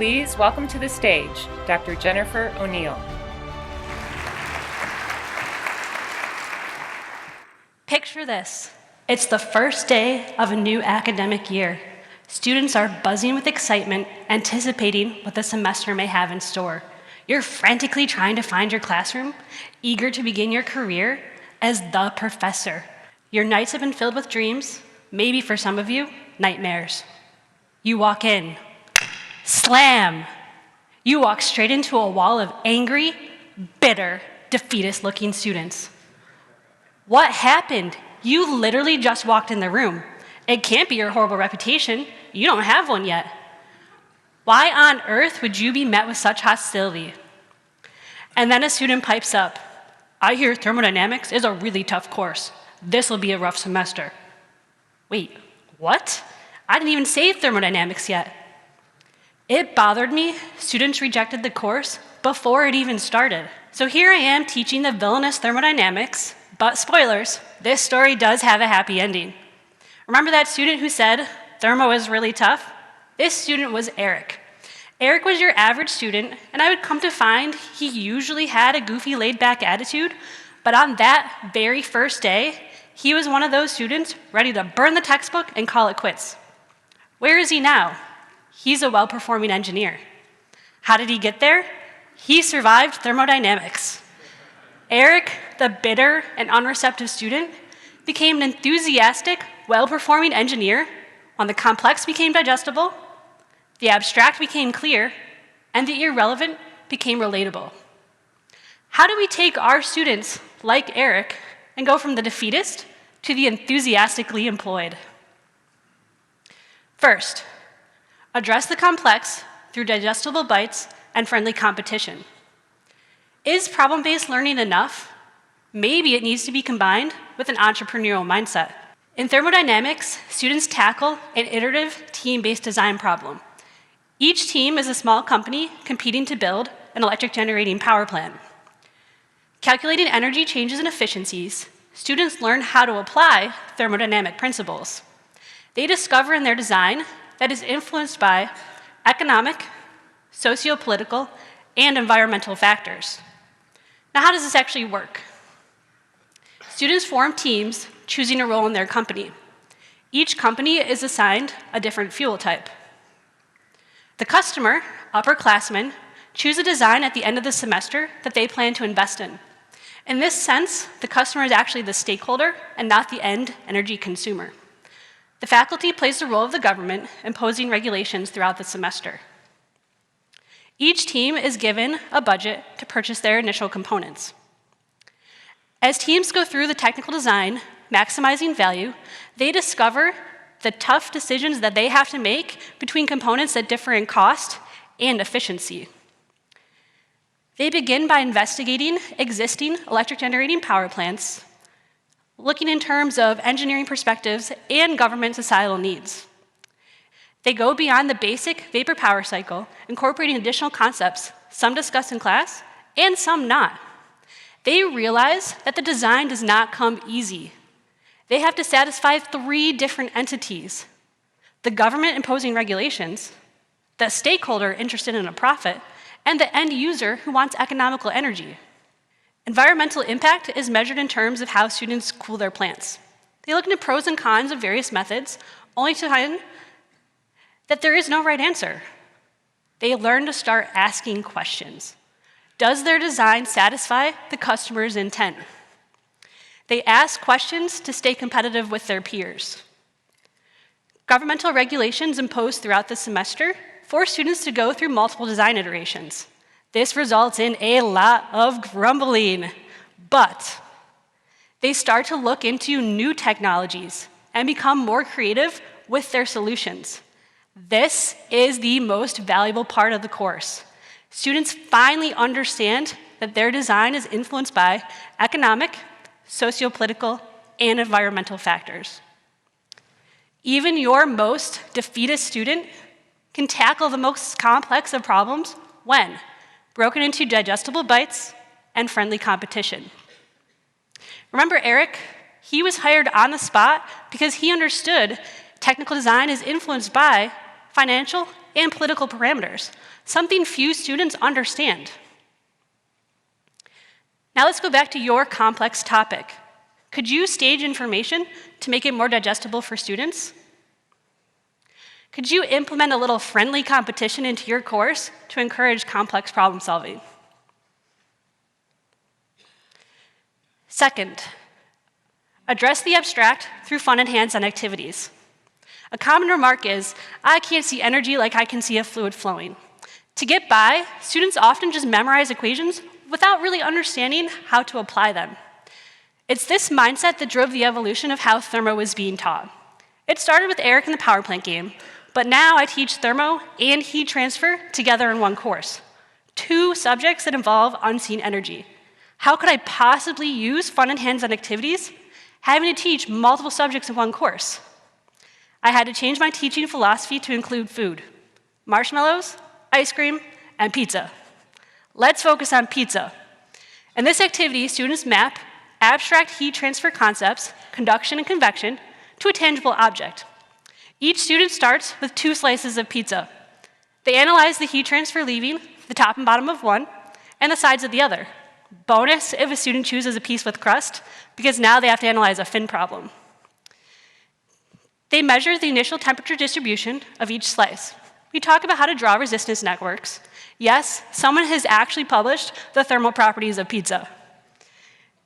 Please welcome to the stage Dr. Jennifer O'Neill. Picture this. It's the first day of a new academic year. Students are buzzing with excitement, anticipating what the semester may have in store. You're frantically trying to find your classroom, eager to begin your career as the professor. Your nights have been filled with dreams, maybe for some of you, nightmares. You walk in. Slam! You walk straight into a wall of angry, bitter, defeatist-looking students. What happened? You literally just walked in the room. It can't be your horrible reputation. You don't have one yet. Why on earth would you be met with such hostility? And then a student pipes up. I hear thermodynamics is a really tough course. This will be a rough semester. Wait, what? I didn't even say thermodynamics yet. It bothered me. Students rejected the course before it even started. So here I am teaching the villainous thermodynamics, but spoilers, this story does have a happy ending. Remember that student who said thermo is really tough? This student was Eric. Eric was your average student, and I would come to find he usually had a goofy, laid-back attitude, but on that very first day, he was one of those students ready to burn the textbook and call it quits. Where is he now? He's a well-performing engineer. How did he get there? He survived thermodynamics. Eric, the bitter and unreceptive student, became an enthusiastic, well-performing engineer when the complex became digestible, the abstract became clear, and the irrelevant became relatable. How do we take our students, like Eric, and go from the defeatist to the enthusiastically employed? First, address the complex through digestible bites and friendly competition. Is problem-based learning enough? Maybe it needs to be combined with an entrepreneurial mindset. In thermodynamics, students tackle an iterative team-based design problem. Each team is a small company competing to build an electric generating power plant. Calculating energy changes and efficiencies, students learn how to apply thermodynamic principles. They discover in their design that is influenced by economic, socio-political, and environmental factors. Now, how does this actually work? Students form teams, choosing a role in their company. Each company is assigned a different fuel type. The customer, upperclassmen, choose a design at the end of the semester that they plan to invest in. In this sense, the customer is actually the stakeholder and not the end energy consumer. The faculty plays the role of the government, imposing regulations throughout the semester. Each team is given a budget to purchase their initial components. As teams go through the technical design, maximizing value, they discover the tough decisions that they have to make between components that differ in cost and efficiency. They begin by investigating existing electric generating power plants, looking in terms of engineering perspectives and government societal needs. They go beyond the basic vapor power cycle, incorporating additional concepts, some discussed in class and some not. They realize that the design does not come easy. They have to satisfy 3 different entities: the government imposing regulations, the stakeholder interested in a profit, and the end user who wants economical energy. Environmental impact is measured in terms of how students cool their plants. They look into pros and cons of various methods, only to find that there is no right answer. They learn to start asking questions. Does their design satisfy the customer's intent? They ask questions to stay competitive with their peers. Governmental regulations imposed throughout the semester force students to go through multiple design iterations. This results in a lot of grumbling, but they start to look into new technologies and become more creative with their solutions. This is the most valuable part of the course. Students finally understand that their design is influenced by economic, socio-political, and environmental factors. Even your most defeatist student can tackle the most complex of problems when broken into digestible bites and friendly competition. Remember Eric? He was hired on the spot because he understood technical design is influenced by financial, and political parameters, something few students understand. Now let's go back to your complex topic. Could you stage information to make it more digestible for students? Could you implement a little friendly competition into your course to encourage complex problem solving? Second, address the abstract through fun and hands-on activities. A common remark is, I can't see energy like I can see a fluid flowing. To get by, students often just memorize equations without really understanding how to apply them. It's this mindset that drove the evolution of how thermo was being taught. It started with Eric in the power plant game, but now I teach thermo and heat transfer together in one course. Two subjects that involve unseen energy. How could I possibly use fun and hands-on activities having to teach multiple subjects in one course? I had to change my teaching philosophy to include food. Marshmallows, ice cream, and pizza. Let's focus on pizza. In this activity, students map abstract heat transfer concepts, conduction and convection, to a tangible object. Each student starts with 2 slices of pizza. They analyze the heat transfer leaving the top and bottom of one and the sides of the other. Bonus if a student chooses a piece with crust, because now they have to analyze a fin problem. They measure the initial temperature distribution of each slice. We talk about how to draw resistance networks. Yes, someone has actually published the thermal properties of pizza.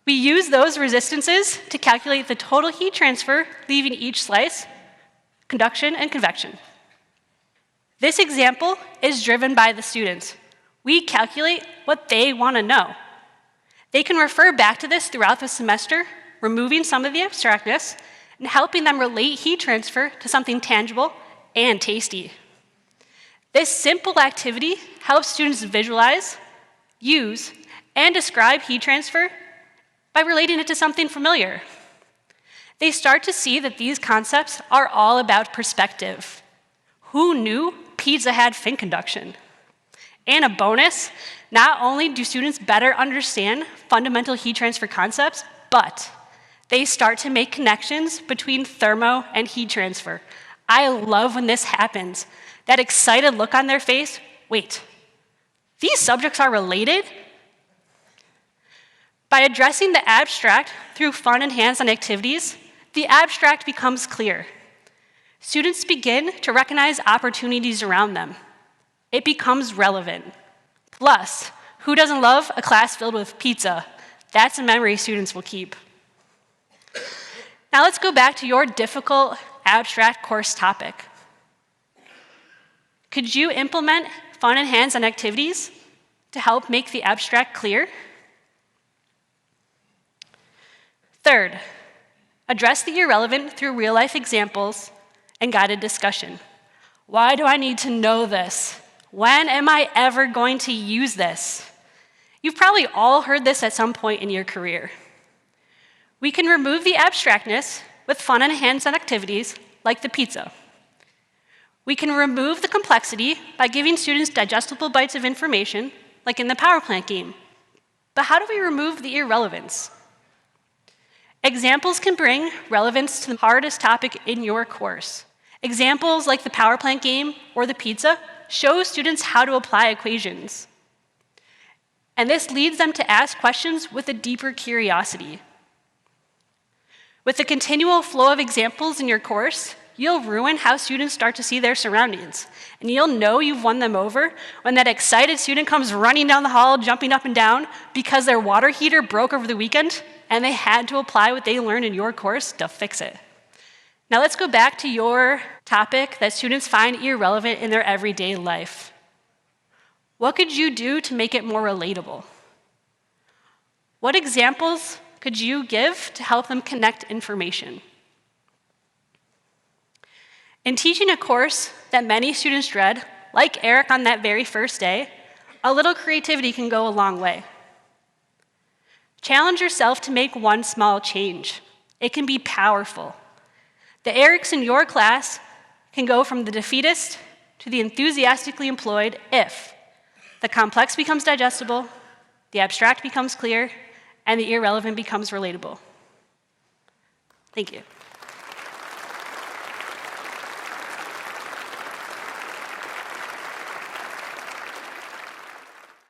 We use those resistances to calculate the total heat transfer leaving each slice, conduction and convection. This example is driven by the students. We calculate what they want to know. They can refer back to this throughout the semester, removing some of the abstractness and helping them relate heat transfer to something tangible and tasty. This simple activity helps students visualize, use, and describe heat transfer by relating it to something familiar. They start to see that these concepts are all about perspective. Who knew pizza had fin conduction? And a bonus, not only do students better understand fundamental heat transfer concepts, but they start to make connections between thermo and heat transfer. I love when this happens. That excited look on their face, wait, these subjects are related? By addressing the abstract through fun and hands-on activities, the abstract becomes clear. Students begin to recognize opportunities around them. It becomes relevant. Plus, who doesn't love a class filled with pizza? That's a memory students will keep. Now let's go back to your difficult abstract course topic. Could you implement fun and hands-on activities to help make the abstract clear? Third, address the irrelevant through real-life examples and guided discussion. Why do I need to know this? When am I ever going to use this? You've probably all heard this at some point in your career. We can remove the abstractness with fun and hands-on activities like the pizza. We can remove the complexity by giving students digestible bites of information like in the power plant game. But how do we remove the irrelevance? Examples can bring relevance to the hardest topic in your course. Examples like the power plant game or the pizza show students how to apply equations. And this leads them to ask questions with a deeper curiosity. With the continual flow of examples in your course, you'll ruin how students start to see their surroundings. And you'll know you've won them over when that excited student comes running down the hall, jumping up and down because their water heater broke over the weekend and they had to apply what they learned in your course to fix it. Now let's go back to your topic that students find irrelevant in their everyday life. What could you do to make it more relatable? What examples could you give to help them connect information? In teaching a course that many students dread, like Eric on that very first day, a little creativity can go a long way. Challenge yourself to make one small change. It can be powerful. The Erics in your class can go from the defeatist to the enthusiastically employed if the complex becomes digestible, the abstract becomes clear, and the irrelevant becomes relatable. Thank you.